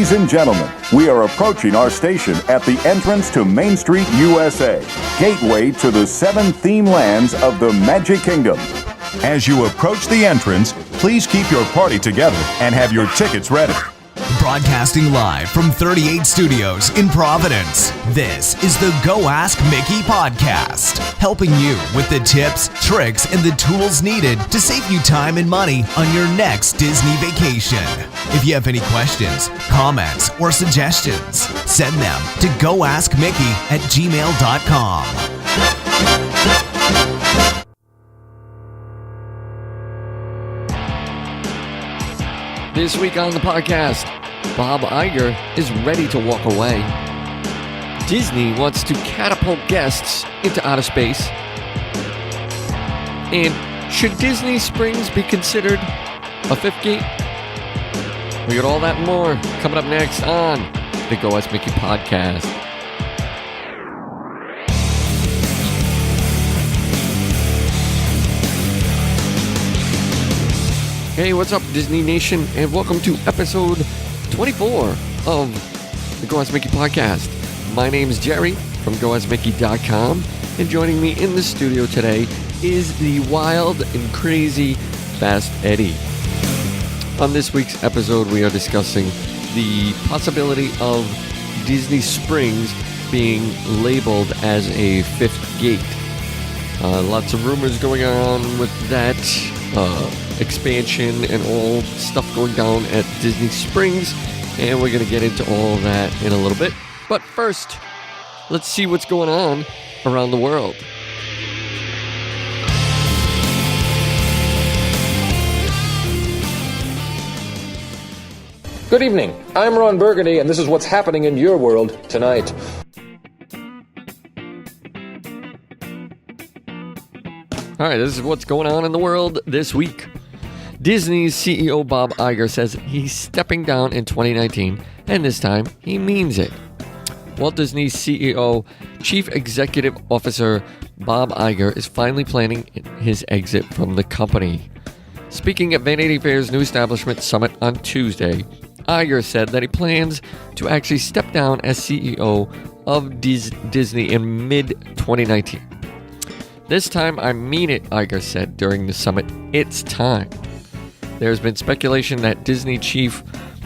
Ladies and gentlemen, we are approaching our station at the entrance to Main Street, USA, gateway to the 7 theme lands of the Magic Kingdom. As you approach the entrance, please keep your party together and have your tickets ready. Broadcasting live from 38 Studios in Providence, this is the Go Ask Mickey podcast, helping you with the tips, tricks, and the tools needed to save you time and money on your next Disney vacation. If you have any questions, comments, or suggestions, send them to goaskmickey@gmail.com. This week on the podcast, Bob Iger is ready to walk away. Disney wants to catapult guests into outer space. And should Disney Springs be considered a fifth gate? We got all that and more coming up next on the Go Ask Mickey podcast. Hey, what's up, Disney Nation, and welcome to episode 24 of the Go Ask Mickey podcast. My name is Jerry from goaskmickey.com, and joining me in the studio today is the wild and crazy Fast Eddie. On this week's episode, we are discussing the possibility of Disney Springs being labeled as a fifth gate. Lots of rumors going on with that. Expansion and all stuff going down at Disney Springs, and we're going to get into all that in a little bit. But first, let's see what's going on around the world. Good evening, I'm Ron Burgundy, and this is what's happening in your world tonight. All right, this is what's going on in the world this week. Disney's CEO Bob Iger says he's stepping down in 2019, and this time he means it. Walt Disney's CEO, Chief Executive Officer Bob Iger is finally planning his exit from the company. Speaking at Vanity Fair's New Establishment Summit on Tuesday, Iger said that he plans to actually step down as CEO of Disney in mid-2019. This time I mean it, Iger said during the summit. It's time. There's been speculation that Disney chief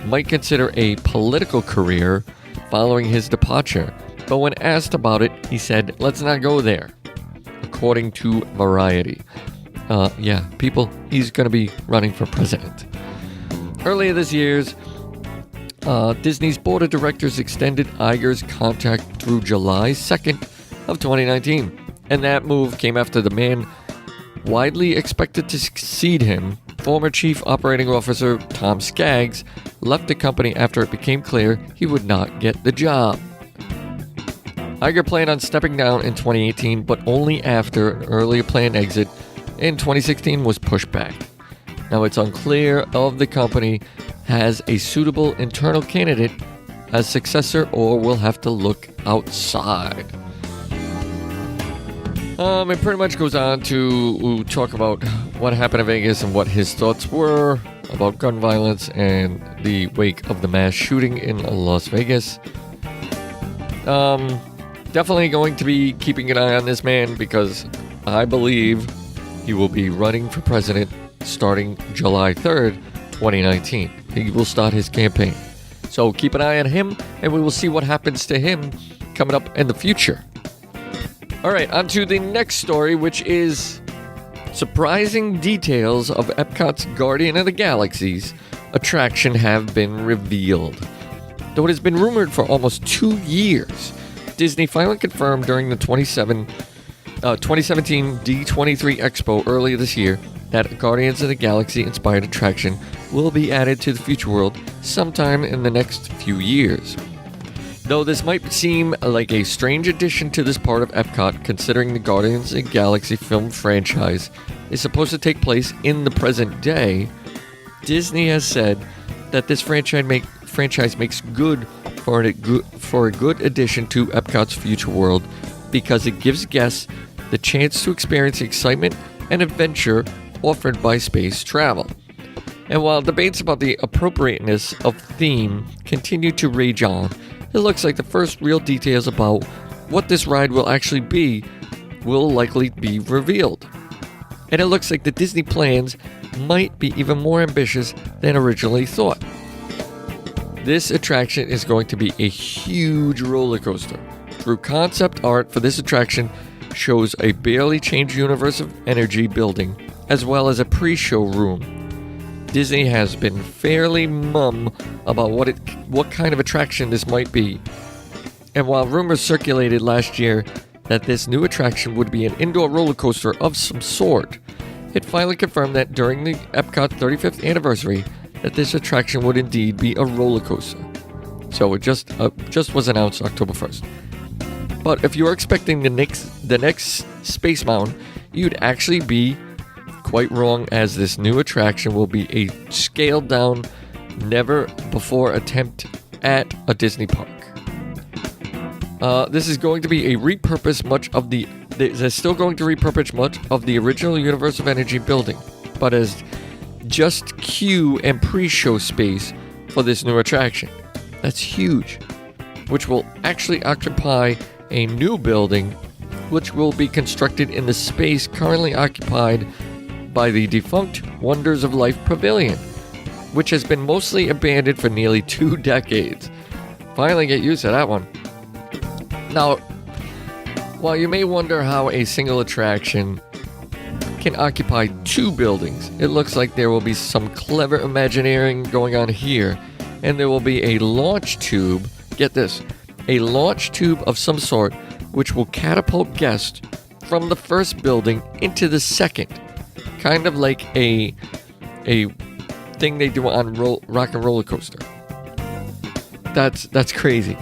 might consider a political career following his departure, but when asked about it, he said, "Let's not go there," according to Variety. He's going to be running for president. Earlier this year, Disney's board of directors extended Iger's contract through July 2nd of 2019, and that move came after the man widely expected to succeed him, former Chief Operating Officer Tom Skaggs, left the company after it became clear he would not get the job. Iger planned on stepping down in 2018, but only after an earlier planned exit in 2016 was pushed back. Now it's unclear if the company has a suitable internal candidate as successor or will have to look outside. It pretty much goes on to talk about what happened in Vegas and what his thoughts were about gun violence and the wake of the mass shooting in Las Vegas. Definitely going to be keeping an eye on this man because I believe he will be running for president starting July 3rd, 2019. He will start his campaign. So keep an eye on him, and we will see what happens to him coming up in the future. All right, on to the next story, which is surprising details of Epcot's Guardian of the Galaxy's attraction have been revealed. Though it has been rumored for almost 2 years, Disney finally confirmed during the 2017 D23 Expo earlier this year that a Guardians of the Galaxy-inspired attraction will be added to the Future World sometime in the next few years. Though this might seem like a strange addition to this part of Epcot, considering the Guardians of the Galaxy film franchise is supposed to take place in the present day, Disney has said that this franchise makes good for a good addition to Epcot's Future World because it gives guests the chance to experience the excitement and adventure offered by space travel. And while debates about the appropriateness of theme continue to rage on, it looks like the first real details about what this ride will actually be will likely be revealed. And it looks like the Disney plans might be even more ambitious than originally thought. This attraction is going to be a huge roller coaster. Through concept art for this attraction shows a barely changed universe of energy building, as well as a pre-show room. Disney has been fairly mum about what kind of attraction this might be. And while rumors circulated last year that this new attraction would be an indoor roller coaster of some sort, it finally confirmed that during the Epcot 35th anniversary that this attraction would indeed be a roller coaster. So it just was announced October 1st. But if you're expecting the next Space Mountain, you'd actually be quite wrong, as this new attraction will be a scaled down, never before attempt at a Disney park. This is going to be a repurpose they're still going to repurpose much of the original Universe of Energy building, but as just queue and pre-show space for this new attraction. That's huge, which will actually occupy a new building, which will be constructed in the space currently occupied by the defunct Wonders of Life Pavilion, which has been mostly abandoned for nearly 2 decades. Finally get used to that one. Now, while you may wonder how a single attraction can occupy 2 buildings, it looks like there will be some clever imagineering going on here, and there will be a launch tube, get this, a launch tube of some sort which will catapult guests from the first building into the second. Kind of like a thing they do on Rock and Roller Coaster. That's crazy.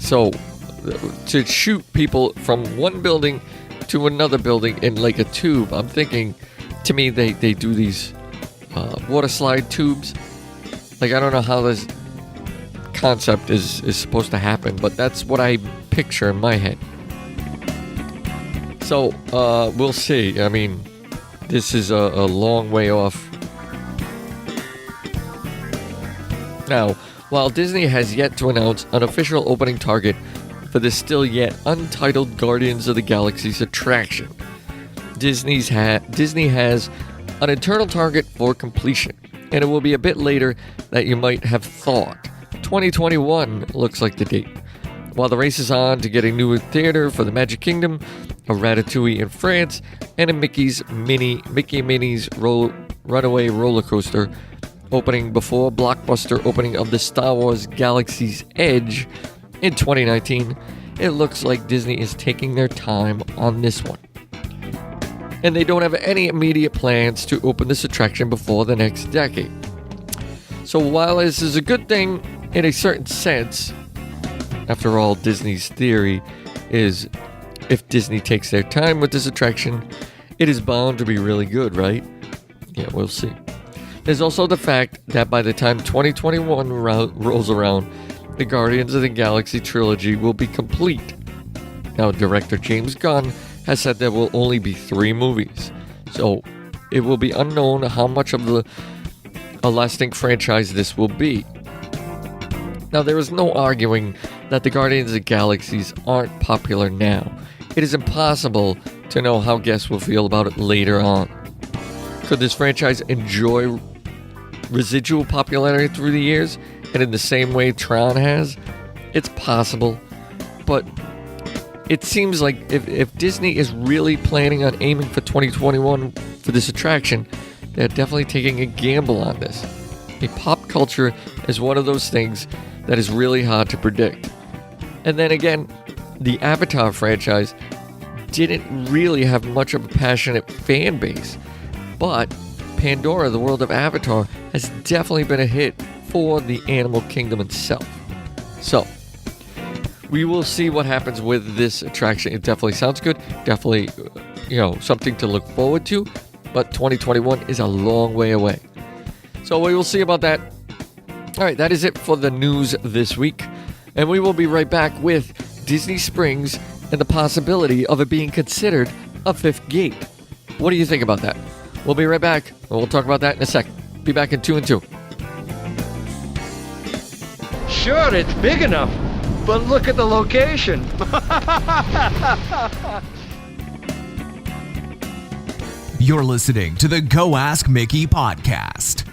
So, to shoot people from one building to another building in like a tube, I'm thinking, to me, they do these water slide tubes. Like, I don't know how this concept is supposed to happen, but that's what I picture in my head. So, we'll see. I mean, this is a long way off. Now, while Disney has yet to announce an official opening target for the still yet untitled Guardians of the Galaxy's attraction, Disney has an internal target for completion, and it will be a bit later than you might have thought. 2021 looks like the date. While the race is on to get a new theater for the Magic Kingdom, a Ratatouille in France, and a Mickey Minnie's Runaway roller coaster opening before blockbuster opening of the Star Wars Galaxy's Edge in 2019, it looks like Disney is taking their time on this one. And they don't have any immediate plans to open this attraction before the next decade. So while this is a good thing in a certain sense, after all, Disney's theory is if Disney takes their time with this attraction, it is bound to be really good, right? Yeah, we'll see. There's also the fact that by the time 2021 rolls around, the Guardians of the Galaxy trilogy will be complete. Now, director James Gunn has said there will only be 3 movies, so it will be unknown how much of a lasting franchise this will be. Now, there is no arguing that the Guardians of the Galaxies aren't popular now. It is impossible to know how guests will feel about it later on. Could this franchise enjoy residual popularity through the years, and in the same way Tron has? It's possible, but it seems like if Disney is really planning on aiming for 2021 for this attraction, they're definitely taking a gamble on this. A pop culture is one of those things that is really hard to predict. And then again, the Avatar franchise didn't really have much of a passionate fan base, but Pandora, the world of Avatar, has definitely been a hit for the animal kingdom itself. So, we will see what happens with this attraction. It definitely sounds good. Definitely, something to look forward to. But 2021 is a long way away. So we will see about that. All right, that is it for the news this week. And we will be right back with Disney Springs and the possibility of it being considered a 5th gate. What do you think about that? We'll be right back, and we'll talk about that in a second. Be back in 2 and 2. Sure, it's big enough, but look at the location. You're listening to the Go Ask Mickey podcast.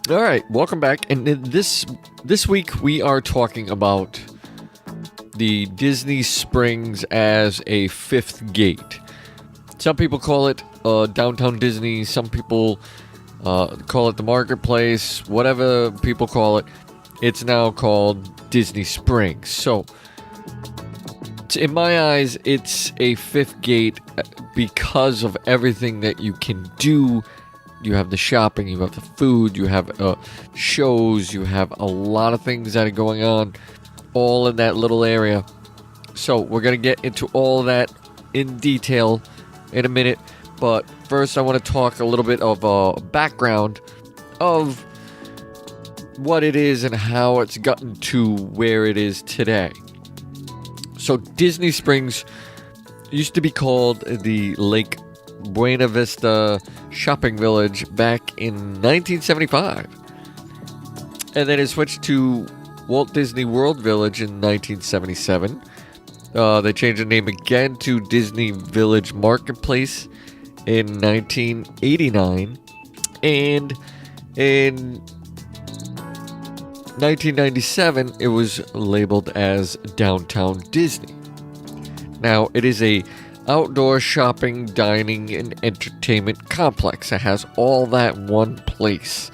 All right, welcome back. And this week we are talking about the Disney Springs as a fifth gate. Some people call it Downtown Disney. Some people call it the Marketplace. Whatever people call it, it's now called Disney Springs. So, in my eyes, it's a fifth gate because of everything that you can do. You have the shopping, you have the food, you have shows, you have a lot of things that are going on all in that little area. So we're going to get into all that in detail in a minute. But first I want to talk a little bit of background of what it is and how it's gotten to where it is today. So Disney Springs used to be called the Lake Buena Vista Shopping Village back in 1975. And then it switched to Walt Disney World Village in 1977. They changed the name again to Disney Village Marketplace in 1989. And in 1997, it was labeled as Downtown Disney. Now, it is a outdoor shopping, dining, and entertainment complex. It has all that in one place.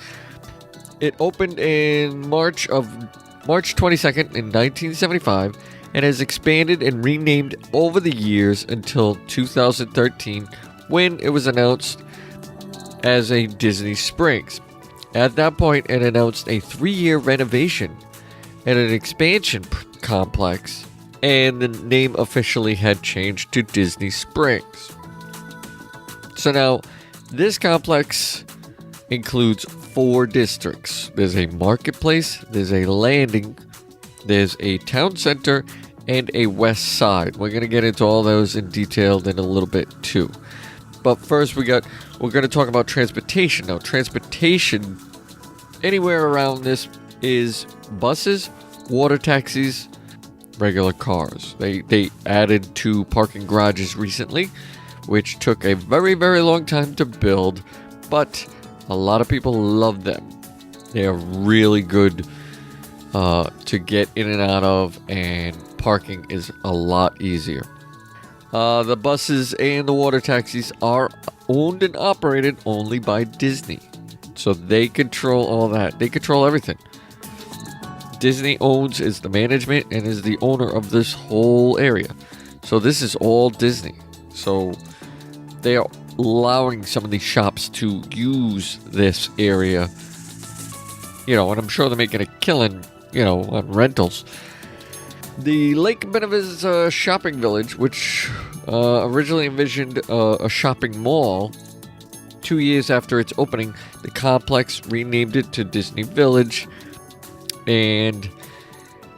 It opened in March 22nd in 1975 and has expanded and renamed over the years until 2013 when it was announced as a Disney Springs. At that point, it announced a 3-year renovation and an expansion complex, and the name officially had changed to Disney Springs. So now, this complex includes 4 districts. There's a marketplace, there's a landing, there's a town center, and a west side. We're going to get into all those in detail in a little bit too. But first we're going to talk about transportation. Now, transportation anywhere around this is buses, water taxis, regular cars. They added 2 parking garages recently, which took a very, very long time to build, but a lot of people love them. They are really good to get in and out of, and parking is a lot easier. The buses and the water taxis are owned and operated only by Disney, so they control all that. They control everything. Disney is the management and is the owner of this whole area. So this is all Disney. So they are allowing some of these shops to use this area, and I'm sure they're making a killing, on rentals. The Lake Buena Vista Shopping Village, which originally envisioned a shopping mall, 2 years after its opening, the complex renamed it to Disney Village. And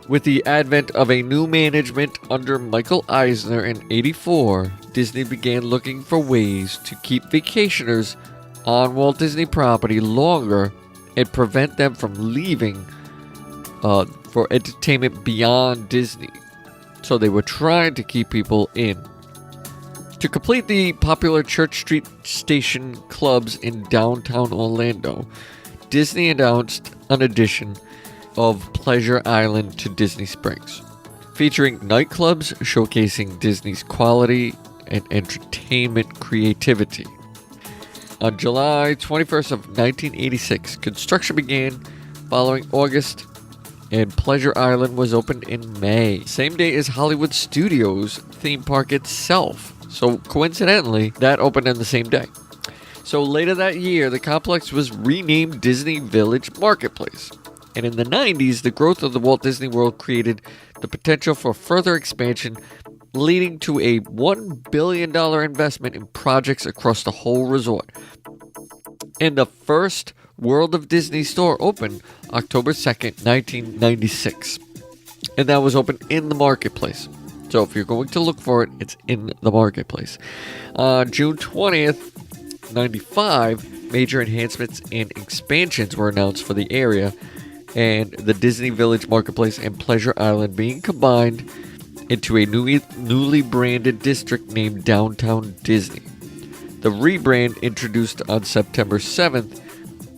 with the advent of a new management under Michael Eisner in '84, Disney began looking for ways to keep vacationers on Walt Disney property longer and prevent them from leaving for entertainment beyond Disney. So they were trying to keep people in. To complete the popular Church Street Station clubs in downtown Orlando, Disney announced an addition of Pleasure Island to Disney Springs, featuring nightclubs showcasing Disney's quality and entertainment creativity. On July 21st of 1986, construction began following August, and Pleasure Island was opened in May, same day as Hollywood Studios theme park itself. So coincidentally, that opened on the same day. So later that year, the complex was renamed Disney Village Marketplace. And in the 90s, the growth of the Walt Disney World created the potential for further expansion leading to a $1 billion investment in projects across the whole resort. And the first World of Disney store opened October 2nd, 1996. And that was open in the marketplace. So if you're going to look for it, it's in the marketplace. On June 20th, 95, major enhancements and expansions were announced for the area, and the Disney Village Marketplace and Pleasure Island being combined into a newly branded district named Downtown Disney. The rebrand introduced on September 7th,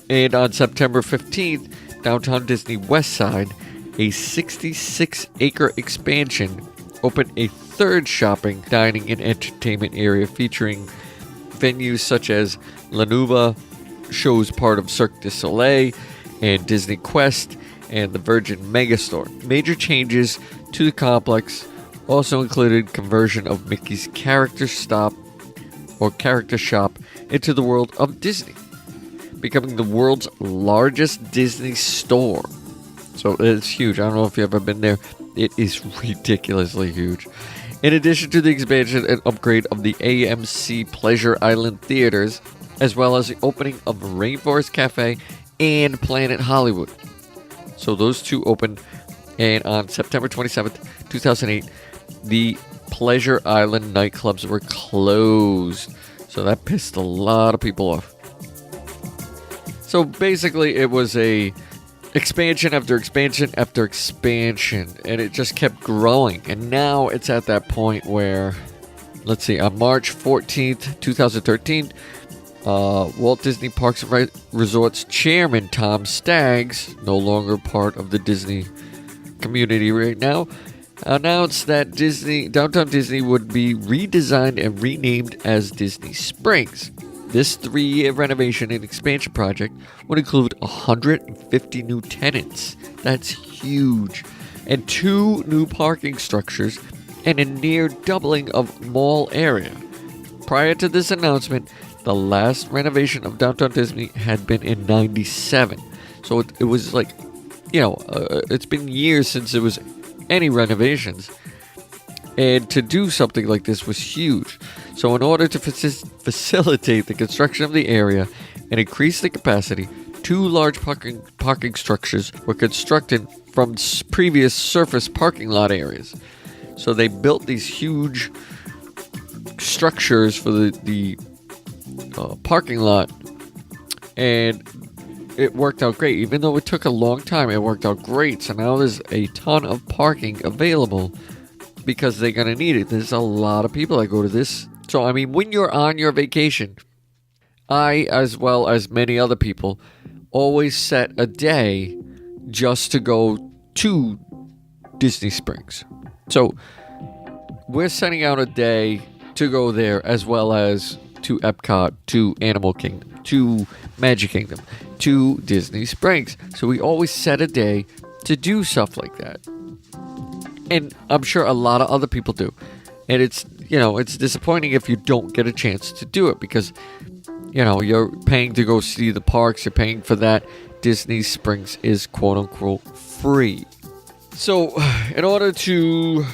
and on September 15th, Downtown Disney Westside, a 66-acre expansion, opened a third shopping, dining, and entertainment area featuring venues such as La Nuba, shows part of Cirque du Soleil, and Disney Quest, and the Virgin Megastore. Major changes to the complex also included conversion of Mickey's character shop into the world of Disney, becoming the world's largest Disney store. So it's huge. I don't know if you've ever been there. It is ridiculously huge. In addition to the expansion and upgrade of the AMC Pleasure Island theaters, as well as the opening of Rainforest Cafe and Planet Hollywood. So those two opened, and on September 27th, 2008, the Pleasure Island nightclubs were closed. So that pissed a lot of people off. So basically it was a expansion after expansion after expansion, and it just kept growing. And now it's at that point where, let's see, on March 14th, 2013, Walt Disney Parks and Resorts chairman Tom Staggs, no longer part of the Disney community right now, announced that Downtown Disney would be redesigned and renamed as Disney Springs. This 3-year renovation and expansion project would include 150 new tenants. That's huge. And 2 new parking structures and a near doubling of mall area. Prior to this announcement, the last renovation of Downtown Disney had been in 97. So it was like, it's been years since there was any renovations. And to do something like this was huge. So in order to facilitate the construction of the area and increase the capacity, 2 large parking structures were constructed from previous surface parking lot areas. So they built these huge structures for the parking lot, and it worked out great. Even though it took a long time, it worked out great. So now there's a ton of parking available because they're going to need it. There's a lot of people that go to this. So, I mean, when you're on your vacation, I, as well as many other people, always set a day just to go to Disney Springs. So, we're setting out a day to go there, as well as to Epcot, to Animal Kingdom, to Magic Kingdom, to Disney Springs. So we always set a day to do stuff like that. And I'm sure a lot of other people do. And it's disappointing if you don't get a chance to do it because, you're paying to go see the parks, you're paying for that. Disney Springs is quote-unquote free. So, in order to...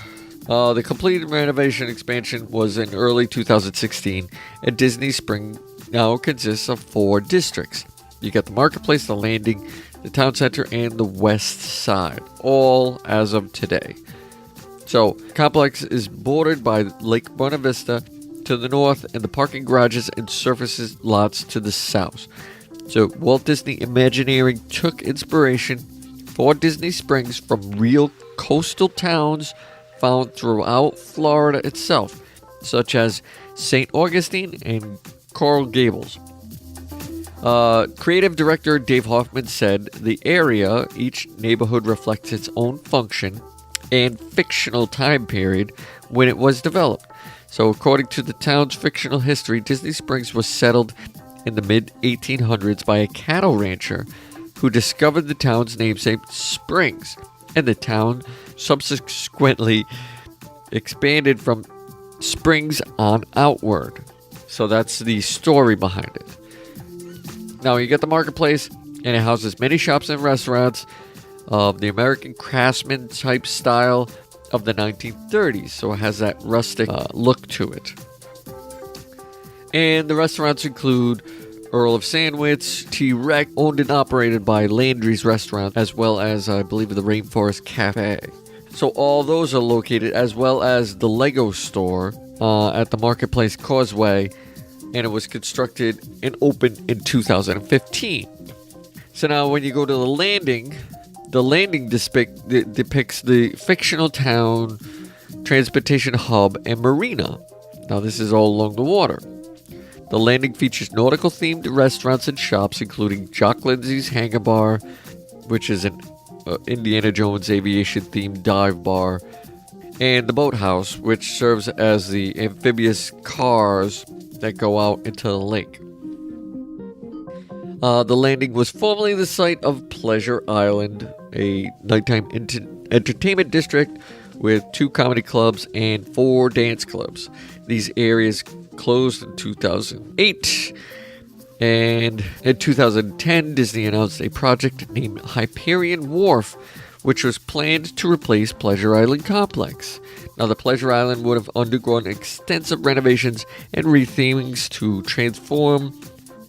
the completed renovation expansion was in early 2016, and Disney Springs now consists of 4 districts. You got the Marketplace, the Landing, the Town Center, and the West Side, all as of today. So, complex is bordered by Lake Buena Vista to the north and the parking garages and surfaces lots to the south. So, Walt Disney Imagineering took inspiration for Disney Springs from real coastal towns found throughout Florida itself, such as St. Augustine and Coral Gables. Creative director Dave Hoffman said, "The area, each neighborhood reflects its own function and fictional time period when it was developed." So according to the town's fictional history, Disney Springs was settled in the mid-1800s by a cattle rancher who discovered the town's namesake Springs, and the town subsequently expanded from Springs on outward. So that's the story behind it. Now you get the Marketplace, and it houses many shops and restaurants of the American craftsman type style of the 1930s, so it has that rustic look to it. And the restaurants include Earl of Sandwich, T-Rex, owned and operated by Landry's Restaurant, as well as, I believe, the Rainforest Cafe. So all those are located, as well as the Lego store at the Marketplace Causeway, and it was constructed and opened in 2015. So now when you go to the landing depicts the fictional town, transportation hub, and marina. Now this is all along the water. The landing features nautical-themed restaurants and shops, including Jock Lindsay's Hangar Bar, which is an Indiana Jones aviation-themed dive bar, and the Boathouse, which serves as the amphibious cars that go out into the lake. The landing was formerly the site of Pleasure Island, a nighttime entertainment district with 2 comedy clubs and 4 dance clubs. These areas closed in 2008, and in 2010 Disney announced a project named Hyperion Wharf, which was planned to replace Pleasure Island Complex. Now the Pleasure Island would have undergone extensive renovations and rethemings to transform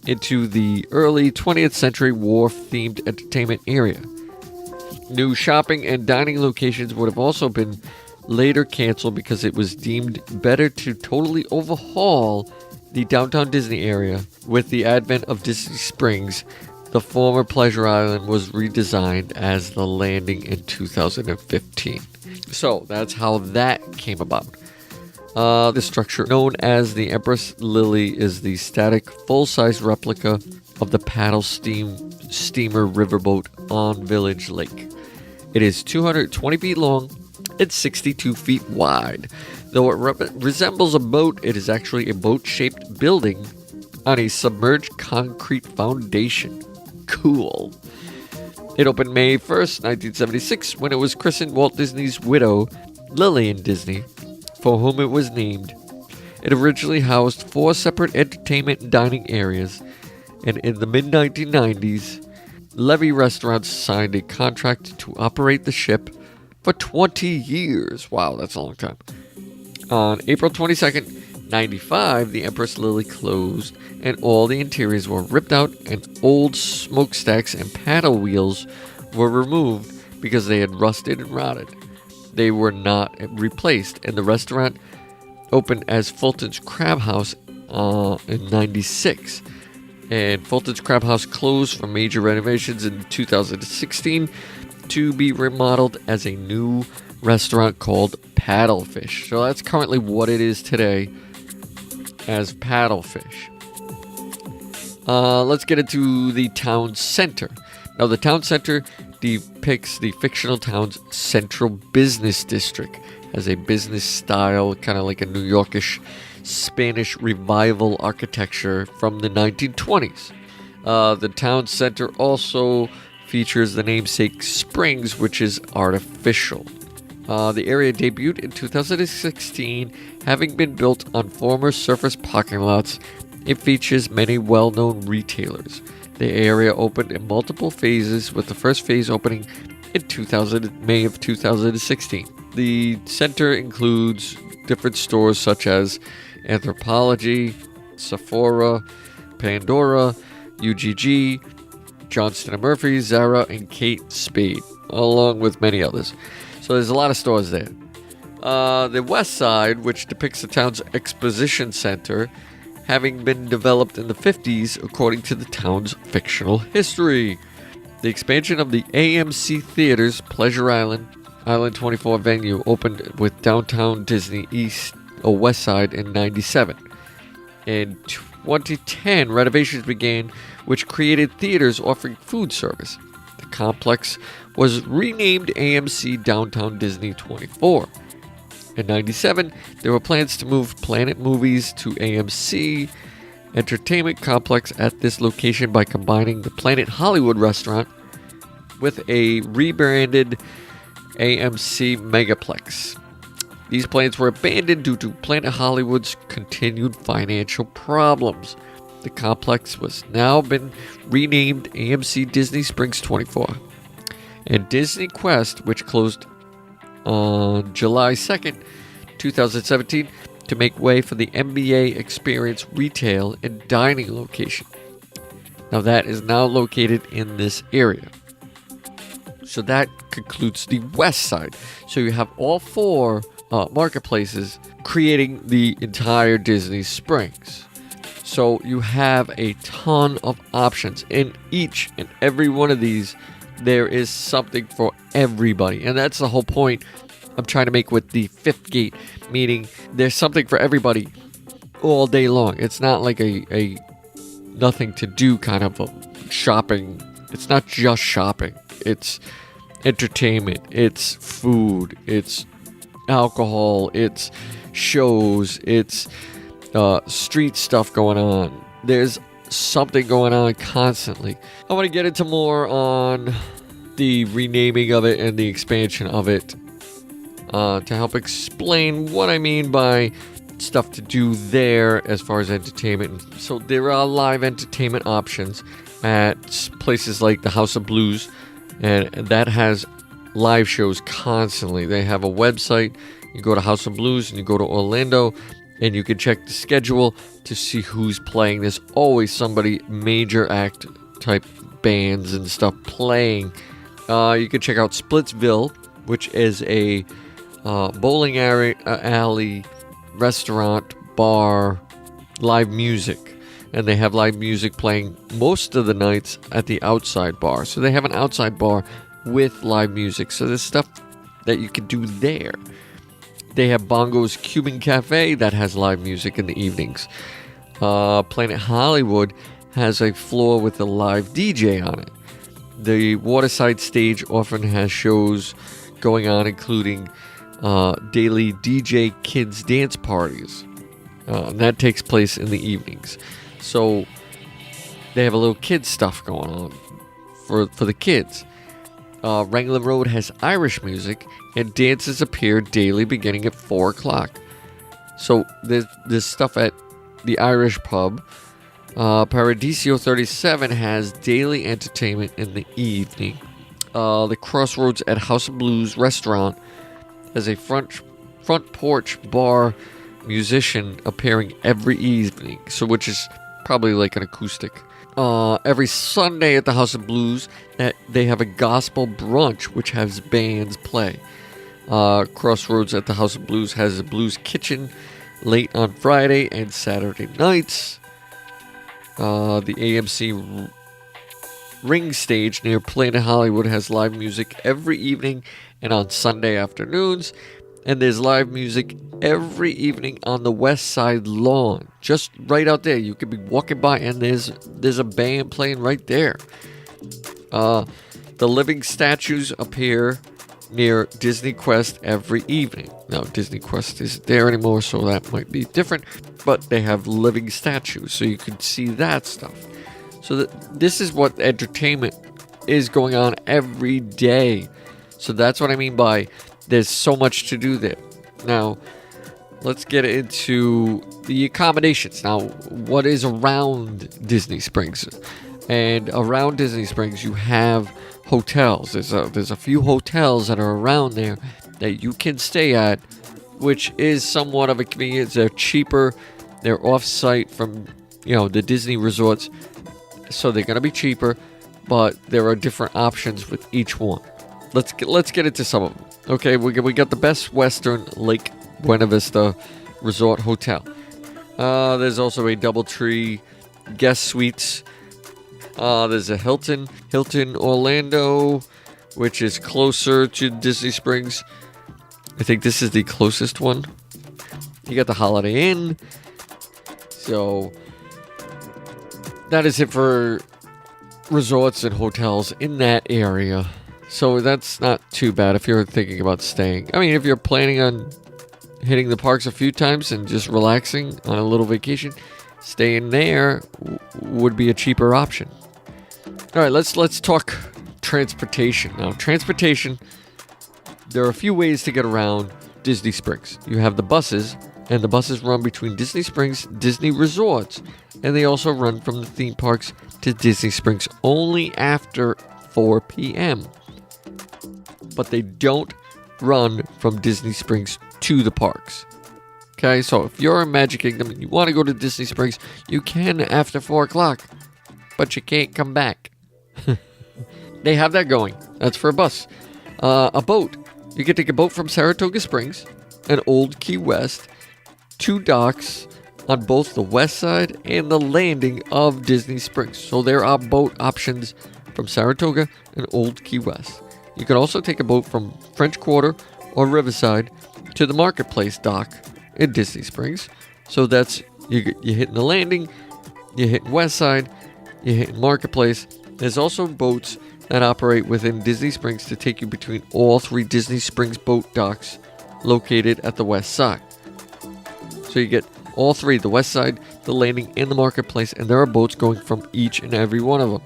into the early 20th century wharf-themed entertainment area. New shopping and dining locations would have also been later canceled because it was deemed better to totally overhaul the downtown Disney area. With the advent of Disney Springs, the former Pleasure Island was redesigned as the landing in 2015. So that's how that came about. The structure known as the Empress Lily is the static full-size replica of the paddle steamer riverboat on Village Lake. It is 220 feet long and 62 feet wide. Though it resembles a boat, it is actually a boat-shaped building on a submerged concrete foundation. Cool. It opened May 1st, 1976, when it was christened Walt Disney's widow, Lillian Disney, for whom it was named. It originally housed 4 separate entertainment and dining areas, and in the mid-1990s, Levy Restaurants signed a contract to operate the ship for 20 years. Wow, that's a long time. On April 22nd, 1995, the Empress Lily closed, and all the interiors were ripped out, and old smokestacks and paddle wheels were removed because they had rusted and rotted. They were not replaced, and the restaurant opened as Fulton's Crab House in 96. And Fulton's Crab House closed for major renovations in 2016 to be remodeled as a new restaurant called Paddlefish. So that's currently what it is today, as Paddlefish. Let's get into the town center. Now, the town center depicts the fictional town's central business district as a business style, kind of like a New Yorkish Spanish revival architecture from the 1920s. The town center also features the namesake Springs, which is artificial. The area debuted in 2016, having been built on former surface parking lots. It features many well-known retailers. The area opened in multiple phases, with the first phase opening in May of 2016. The center includes different stores such as Anthropologie, Sephora, Pandora, UGG, Johnston & Murphy, Zara, and Kate Spade, along with many others. So there's a lot of stores there. The west side, which depicts the town's exposition center, having been developed in the 50s according to the town's fictional history. The expansion of the AMC Theaters, Pleasure Island, Island 24 venue opened with downtown Disney West Side in 97. In 2010, renovations began, which created theaters offering food service. The complex was renamed AMC Downtown Disney 24. In 97, there were plans to move Planet Movies to AMC Entertainment Complex at this location by combining the Planet Hollywood restaurant with a rebranded AMC Megaplex. These plans were abandoned due to Planet Hollywood's continued financial problems. The complex was now been renamed AMC Disney Springs 24. And Disney Quest, which closed on July 2nd, 2017, to make way for the NBA Experience retail and dining location. Now that is now located in this area. So that concludes the west side. So you have all four marketplaces creating the entire Disney Springs. So you have a ton of options. In each and every one of these, there is something for everybody. And that's the whole point I'm trying to make with the fifth gate, meaning there's something for everybody all day long. It's not like a nothing to do kind of a shopping. It's not just shopping. It's entertainment. It's food. It's alcohol. It's shows. It's street stuff going on. There's something going on constantly. I want to get into more on the renaming of it and the expansion of it to help explain what I mean by stuff to do there as far as entertainment. So there are live entertainment options at places like the House of Blues, and that has live shows constantly. They have a website. You go to House of Blues and you go to Orlando, and you can check the schedule to see who's playing. There's always somebody, major act type bands and stuff playing. You can check out Splitsville, which is a bowling alley, restaurant, bar, live music. And they have live music playing most of the nights at the outside bar. So they have an outside bar with live music. So there's stuff that you can do there. They have Bongo's Cuban Cafe that has live music in the evenings. Planet Hollywood has a floor with a live DJ on it. The Waterside stage often has shows going on, including daily DJ kids dance parties. And that takes place in the evenings. So they have a little kids stuff going on for the kids. Wrangler Road has Irish music, and dances appear daily beginning at 4 o'clock. So there's stuff at the Irish pub. Paradiso 37 has daily entertainment in the evening. The Crossroads at House of Blues restaurant has a front porch bar musician appearing every evening, so which is probably like an acoustic. Every Sunday at the House of Blues, they have a gospel brunch which has bands play. Crossroads at the House of Blues has a blues kitchen late on Friday and Saturday nights. The AMC Ring Stage near Planet Hollywood has live music every evening and on Sunday afternoons. And there's live music every evening on the West Side lawn, just right out there. You could be walking by and there's a band playing right there. The living statues appear near Disney Quest every evening. Now, Disney Quest isn't there anymore, so that might be different. But they have living statues, so you can see that stuff. So this is what entertainment is going on every day. So that's what I mean by there's so much to do there. Now, let's get into the accommodations. Now, what is around Disney Springs? And around Disney Springs, you have hotels. There's a few hotels that are around there that you can stay at, which is somewhat of a convenience. They're cheaper. They're off-site from, the Disney resorts, so they're going to be cheaper, but there are different options with each one. Let's get into some of them. Okay, we got the Best Western Lake Buena Vista Resort Hotel. There's also a DoubleTree Guest Suites. There's a Hilton Orlando, which is closer to Disney Springs. I think this is the closest one. You got the Holiday Inn. So that is it for resorts and hotels in that area. So that's not too bad if you're thinking about staying. I mean, if you're planning on hitting the parks a few times and just relaxing on a little vacation, staying there would be a cheaper option. All right, let's talk transportation. Now, transportation, there are a few ways to get around Disney Springs. You have the buses, and the buses run between Disney Springs, Disney Resorts, and they also run from the theme parks to Disney Springs only after 4 p.m. But they don't run from Disney Springs to the parks. Okay, so if you're in Magic Kingdom and you want to go to Disney Springs, you can after 4 o'clock, but you can't come back. They have that going. That's for a bus. A boat. You can take a boat from Saratoga Springs and Old Key West to docks on both the west side and the landing of Disney Springs. So there are boat options from Saratoga and Old Key West. You can also take a boat from French Quarter or Riverside to the Marketplace dock in Disney Springs. So that's, you're hitting the landing, you're hitting west side, you're hitting Marketplace. There's also boats that operate within Disney Springs to take you between all 3 Disney Springs boat docks located at the west side. So you get all 3, the west side, the landing, and the Marketplace, and there are boats going from each and every one of them.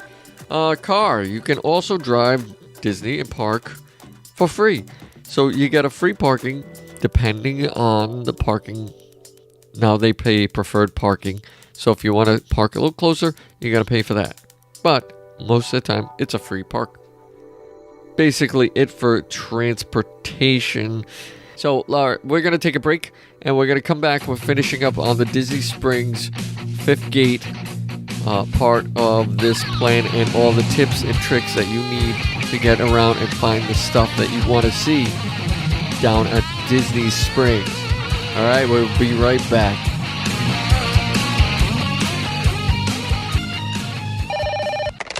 Car, you can also drive Disney and park for free. So you get a free parking depending on the parking. Now they pay preferred parking. So if you want to park a little closer, you got to pay for that. But most of the time, it's a free park. Basically, it for transportation. So, Laura, we're going to take a break, and we're going to come back. We're finishing up on the Disney Springs 5th Gate part of this plan and all the tips and tricks that you need to get around and find the stuff that you want to see down at Disney Springs. All right, we'll be right back.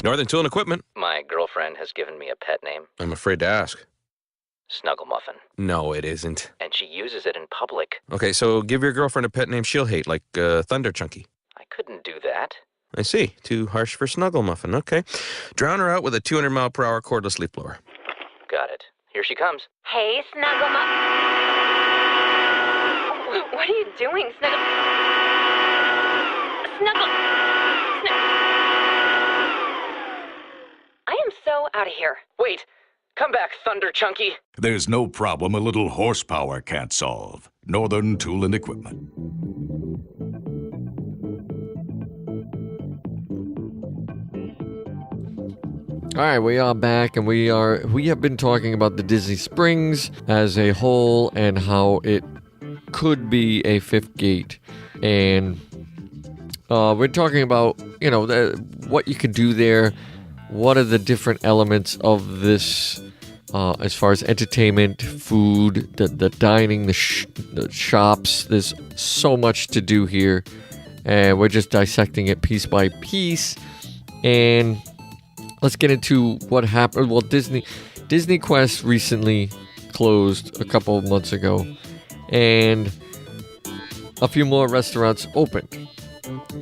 Northern Tool and Equipment. My girlfriend has given me a pet name. I'm afraid to ask. Snuggle Muffin. No, it isn't. And she uses it in public. Okay, so give your girlfriend a pet name she'll hate, like Thunder Chunky. I couldn't do that. I see. Too harsh for Snuggle Muffin. Okay. Drown her out with a 200-mile-per-hour cordless leaf blower. Got it. Here she comes. Hey, Snuggle Muffin. What are you doing, Snuggle? I am so out of here. Wait! Come back, Thunder Chunky! There's no problem a little horsepower can't solve. Northern Tool and Equipment. All right, we are back, and we have been talking about the Disney Springs as a whole and how it could be a 5th gate. And we're talking about, what you could do there. What are the different elements of this as far as entertainment, food, the dining, the shops? There's so much to do here. And we're just dissecting it piece by piece. And let's get into what happened. Well, Disney Quest recently closed a couple of months ago. And a few more restaurants opened.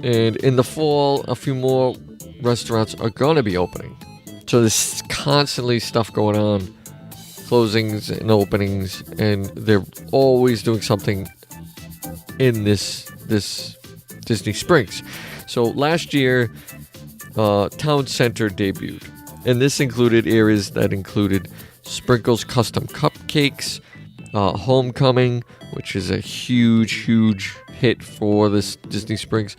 And in the fall, a few more restaurants are going to be opening. So there's constantly stuff going on, closings and openings, and they're always doing something in this Disney Springs. So last year, Town Center debuted, and this included areas that included Sprinkles Custom Cupcakes, Homecoming, which is a huge hit for this Disney Springs,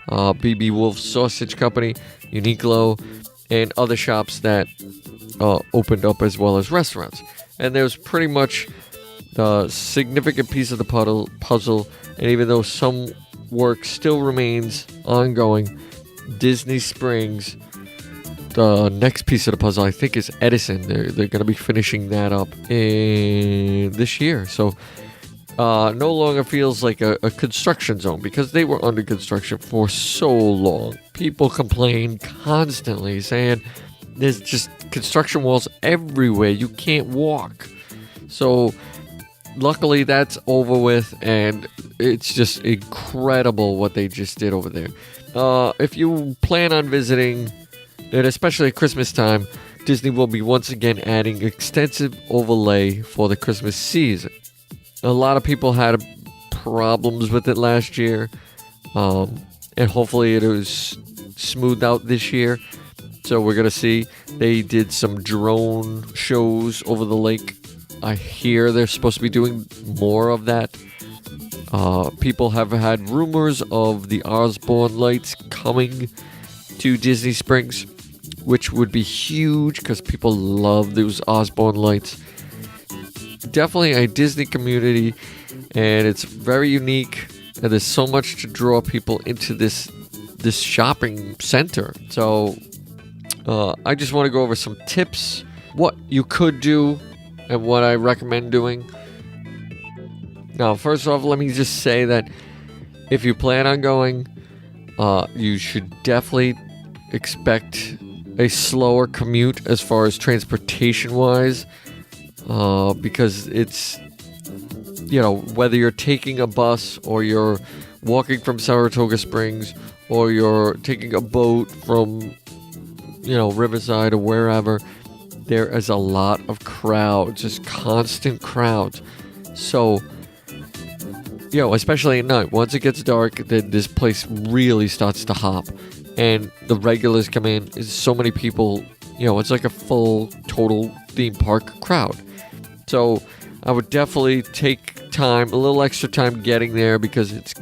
BB Wolf Sausage Company, Uniqlo, and other shops that opened up, as well as restaurants. And there's pretty much the significant piece of the puzzle, and even though some work still remains ongoing, Disney Springs, the next piece of the puzzle, I think, is Edison. They're going to be finishing that up this year. So no longer feels like a construction zone, because they were under construction for so long. People complain constantly saying there's just construction walls everywhere. You can't walk. So luckily that's over with, and it's just incredible what they just did over there. If you plan on visiting, and especially at Christmas time, Disney will be once again adding extensive overlay for the Christmas season. A lot of people had problems with it last year, and hopefully it was smoothed out this year. So we're going to see. They did some drone shows over the lake. I hear they're supposed to be doing more of that. People have had rumors of the Osborne lights coming to Disney Springs, which would be huge because people love those Osborne lights. definitely a Disney community, and it's very unique. And there's so much to draw people into this shopping center. So I just want to go over some tips, what you could do, and what I recommend doing. Now, first off, let me just say that if you plan on going, you should definitely expect a slower commute as far as transportation-wise, because it's, whether you're taking a bus or you're walking from Saratoga Springs or you're taking a boat from, Riverside or wherever, there is a lot of crowds, just constant crowds. So, especially at night, once it gets dark, then this place really starts to hop. And the regulars come in, is so many people, it's like a full, total theme park crowd. So I would definitely take time, a little extra time getting there, because it's,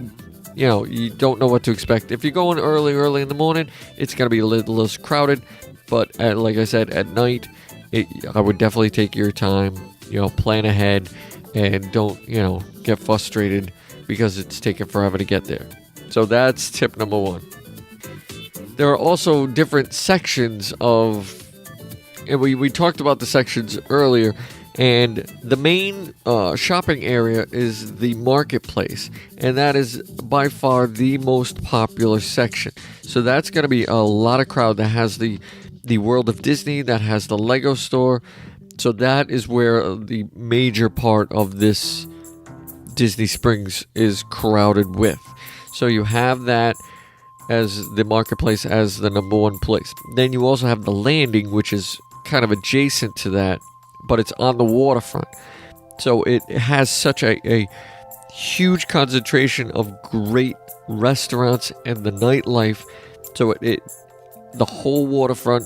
you don't know what to expect. If you're going early in the morning, it's going to be a little less crowded. But like I said, at night, I would definitely take your time, plan ahead, and don't, get frustrated because it's taking forever to get there. So that's tip number one. There are also different sections of, and we talked about the sections earlier, and the main shopping area is the marketplace, and that is by far the most popular section. So that's going to be a lot of crowd. That has the World of Disney, that has the Lego store. So that is where the major part of this Disney Springs is crowded with. So you have that as the marketplace as the number one place. Then you also have the landing, which is kind of adjacent to that, but it's on the waterfront. So it has such a huge concentration of great restaurants and the nightlife. So the whole waterfront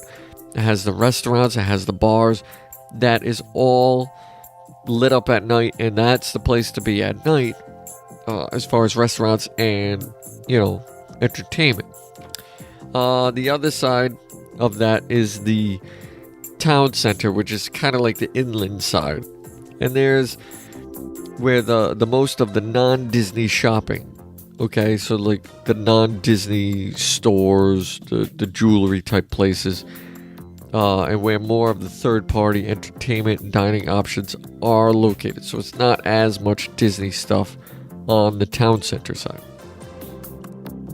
has the restaurants, it has the bars. That is all lit up at night, and that's the place to be at night as far as restaurants and, entertainment. The other side of that is the town center, which is kind of like the inland side. And there's where the most of the non-Disney shopping. Okay, so like the non-Disney stores, the jewelry type places, and where more of the third-party entertainment and dining options are located. So it's not as much Disney stuff on the town center side.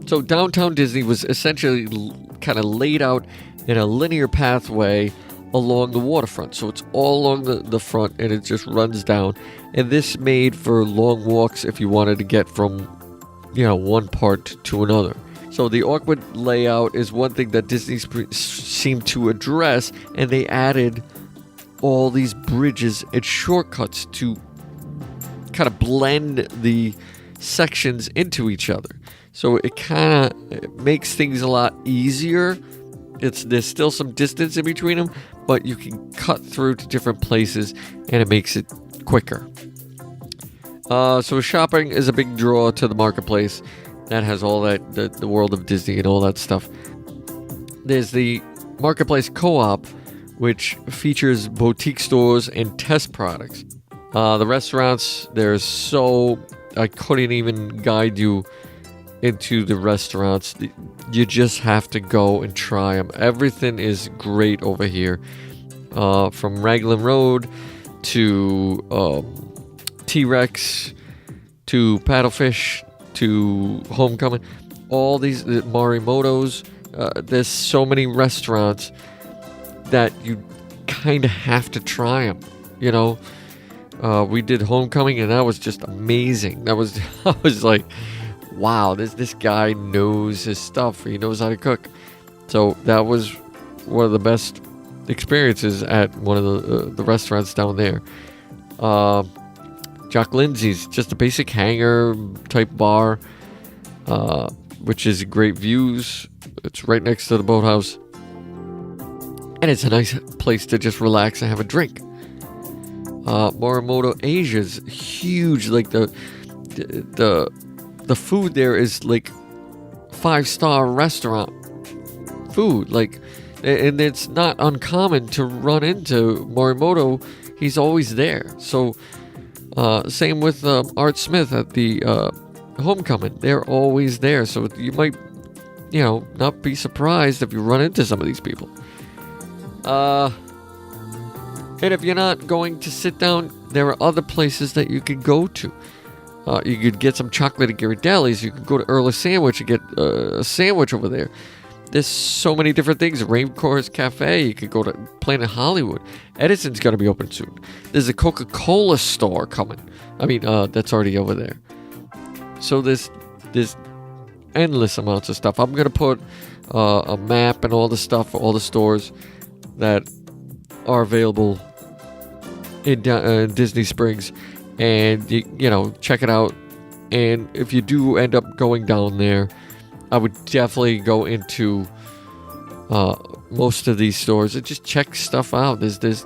So downtown Disney was essentially kind of laid out in a linear pathway along the waterfront. So it's all along the front, and it just runs down. And this made for long walks if you wanted to get from, one part to another. So the awkward layout is one thing that Disney seemed to address, and they added all these bridges and shortcuts to kind of blend the sections into each other. So it kind of makes things a lot easier. There's still some distance in between them, but you can cut through to different places, and it makes it quicker. So shopping is a big draw to the marketplace. That has all that, the World of Disney and all that stuff. There's the Marketplace Co-op, which features boutique stores and test products. The restaurants, I couldn't even guide you into the restaurants. You just have to go and try them. Everything is great over here. From Raglan Road to T-Rex to Paddlefish to Homecoming, all these Morimoto's. There's so many restaurants that you kind of have to try them. We did Homecoming, and that was just amazing. I was like, wow, this guy knows his stuff. He knows how to cook. So that was one of the best experiences at one of the restaurants down there. Jock Lindsay's, just a basic hangar type bar, which is great views. It's right next to the boathouse, and it's a nice place to just relax and have a drink. Morimoto Asia's huge. Like the food there is like 5-star restaurant food. Like, and it's not uncommon to run into Morimoto he's always there. So same with Art Smith at the Homecoming. They're always there. So you might, not be surprised if you run into some of these people. And if you're not going to sit down, there are other places that you could go to. You could get some chocolate at Ghirardelli's. You could go to Earl's Sandwich and get a sandwich over there. There's so many different things. Rainforest Cafe. You could go to Planet Hollywood. Edison's going to be open soon. There's a Coca-Cola store coming. That's already over there. So there's endless amounts of stuff. I'm going to put a map and all the stuff for all the stores that are available in Disney Springs, and check it out. And if you do end up going down there, I would definitely go into most of these stores and just check stuff out. There's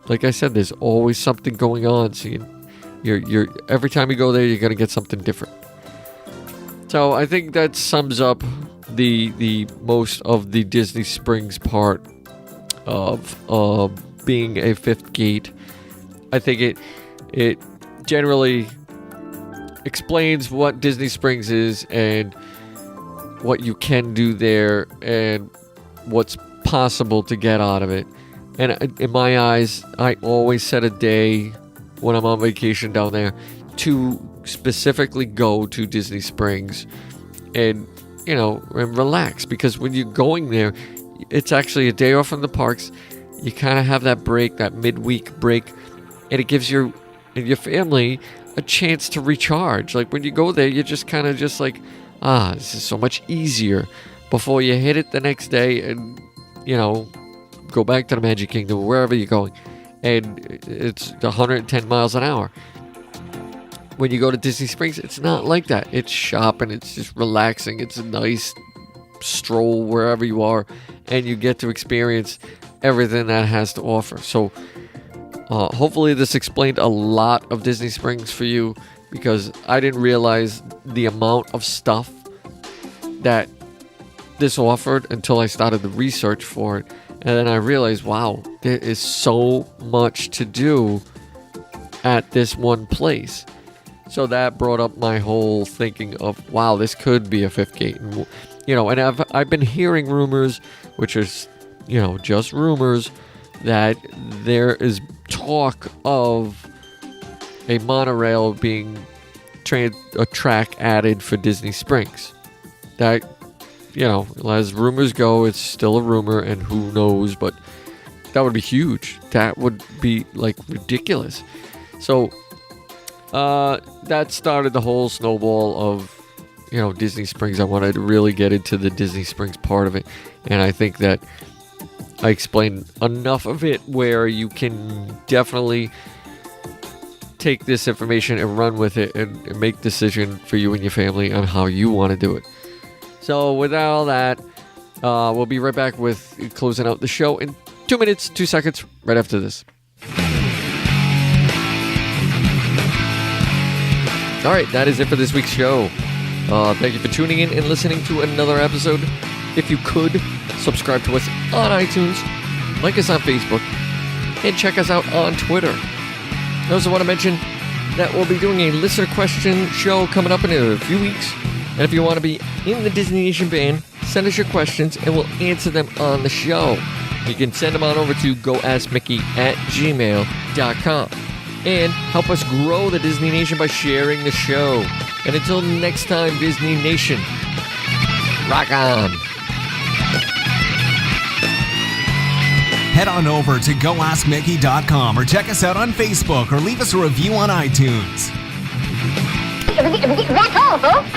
like I said, there's always something going on. So you're every time you go there, you're gonna get something different. So I think that sums up the most of the Disney Springs part of being a fifth gate. I think it generally explains what Disney Springs is and what you can do there and what's possible to get out of it. And in my eyes, I always set a day when I'm on vacation down there to specifically go to Disney Springs and and relax, because when you're going there, it's actually a day off from the parks. You kind of have that break, that midweek break, and it gives you and your family a chance to recharge. Like when you go there, you're just kind of just like, this is so much easier before you hit it the next day and, go back to the Magic Kingdom, wherever you're going. And it's 110 miles an hour. When you go to Disney Springs, it's not like that. It's shopping. It's just relaxing. It's a nice stroll wherever you are, and you get to experience everything that it has to offer. So hopefully this explained a lot of Disney Springs for you, because I didn't realize the amount of stuff that this offered until I started the research for it. And then I realized, wow, there is so much to do at this one place. So that brought up my whole thinking of, wow, this could be a fifth gate. And, and I've been hearing rumors, which is, just rumors, that there is talk of a monorail being a track added for Disney Springs. That, as rumors go, it's still a rumor, and who knows, but that would be huge. That would be ridiculous. So that started the whole snowball of Disney Springs. I wanted to really get into the Disney Springs part of it, and I think that I explained enough of it where you can definitely take this information and run with it and make a decision for you and your family on how you want to do it. So with all that, we'll be right back with closing out the show in 2 minutes, 2 seconds, right after this. All right, that is it for this week's show. Thank you for tuning in and listening to another episode. If you could, subscribe to us on iTunes, like us on Facebook, and check us out on Twitter. I also want to mention that we'll be doing a listener question show coming up in a few weeks. And if you want to be in the Disney Nation band, send us your questions and we'll answer them on the show. You can send them on over to goaskmickey@gmail.com. And help us grow the Disney Nation by sharing the show. And until next time, Disney Nation, rock on. Head on over to goaskmickey.com or check us out on Facebook or leave us a review on iTunes. That's all, folks.